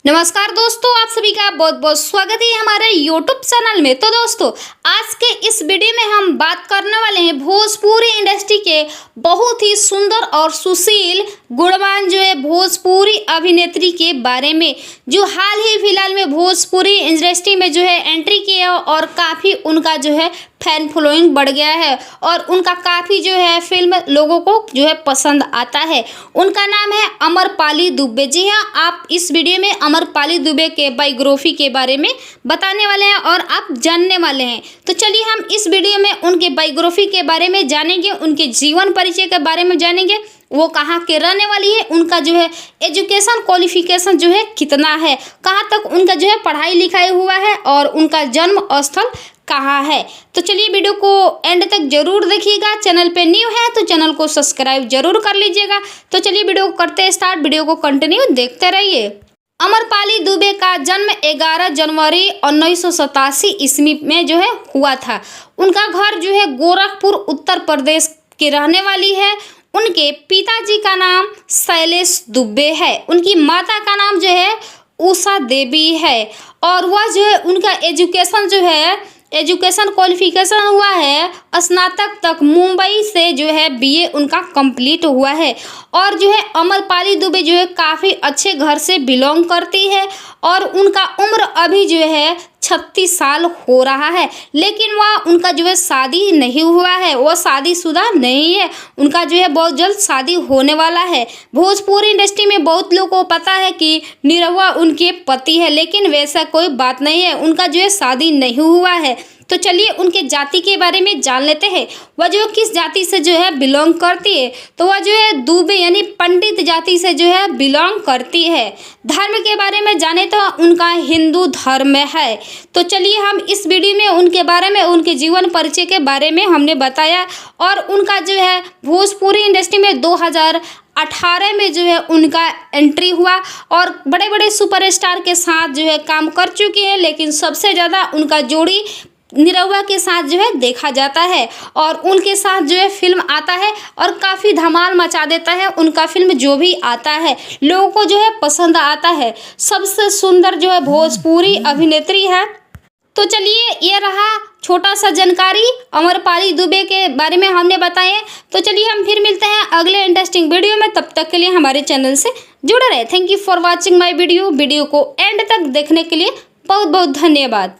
नमस्कार दोस्तों, आप सभी का बहुत बहुत स्वागत है हमारे YouTube चैनल में। तो दोस्तों, आज के इस वीडियो में हम बात करने वाले हैं भोजपुरी इंडस्ट्री के बहुत ही सुंदर और सुशील गुणवान जो है भोजपुरी अभिनेत्री के बारे में, जो हाल ही फिलहाल में भोजपुरी इंडस्ट्री में जो है एंट्री किया और काफ़ी उनका जो है फैन फॉलोइंग बढ़ गया है और उनका काफ़ी जो है फिल्म लोगों को जो है पसंद आता है। उनका नाम है अमरपाली दुबे। जी हाँ, आप इस वीडियो में अमरपाली दुबे के बायोग्राफी के बारे में बताने वाले हैं और आप जानने वाले हैं। तो चलिए हम इस वीडियो में उनके बायोग्राफी के बारे में जानेंगे, उनके जीवन परिचय के बारे में जानेंगे, वो कहाँ के रहने वाली है, उनका जो है एजुकेशन क्वालिफिकेशन जो है कितना है, कहाँ तक उनका जो है पढ़ाई लिखाई हुआ है और उनका जन्म स्थल कहाँ है। तो चलिए वीडियो को एंड तक जरूर देखिएगा। चैनल पे न्यू है तो चैनल को सब्सक्राइब जरूर कर लीजिएगा। तो चलिए वीडियो को करते स्टार्ट, वीडियो को कंटिन्यू देखते रहिए। अमरपाली दुबे का जन्म 11 जनवरी 1987 ईस्वी में जो है हुआ था। उनका घर जो है गोरखपुर उत्तर प्रदेश की रहने वाली है। उनके पिताजी का नाम शैलेश दुबे है, उनकी माता का नाम जो है उषा देवी है और वह जो है उनका एजुकेशन जो है एजुकेशन क्वालिफिकेशन हुआ है स्नातक तक मुंबई से जो है बीए उनका कंप्लीट हुआ है। और जो है अमरपाली दुबे जो है काफ़ी अच्छे घर से बिलोंग करती है और उनका उम्र अभी जो है 36 साल हो रहा है, लेकिन वह उनका जो है शादी नहीं हुआ है, वो शादीशुदा नहीं है। उनका जो है बहुत जल्द शादी होने वाला है। भोजपुरी इंडस्ट्री में बहुत लोगों को पता है कि निरहुआ उनके पति है, लेकिन वैसा कोई बात नहीं है, उनका जो है शादी नहीं हुआ है। तो चलिए उनके जाति के बारे में जान लेते हैं। वह जो किस जाति से जो है बिलोंग करती है, तो वह जो है दुबे यानी पंडित जाति से जो है बिलोंग करती है। धर्म के बारे में जाने तो उनका हिंदू धर्म है। तो चलिए हम इस वीडियो में उनके बारे में, उनके जीवन परिचय के बारे में हमने बताया और उनका जो है भोजपुरी इंडस्ट्री में 2018 में जो है उनका एंट्री हुआ और बड़े बड़े सुपरस्टार के साथ जो है काम कर चुकी है, लेकिन सबसे ज़्यादा उनका जोड़ी निरहुआ के साथ जो है देखा जाता है और उनके साथ जो है फिल्म आता है और काफ़ी धमाल मचा देता है। उनका फिल्म जो भी आता है लोगों को जो है पसंद आता है। सबसे सुंदर जो है भोजपुरी अभिनेत्री है। तो चलिए ये रहा छोटा सा जानकारी अमरपाली दुबे के बारे में हमने बताए। तो चलिए हम फिर मिलते हैं अगले इंटरेस्टिंग वीडियो में, तब तक के लिए हमारे चैनल से जुड़े रहे। Thank you for watching my video को एंड तक देखने के लिए बहुत बहुत धन्यवाद।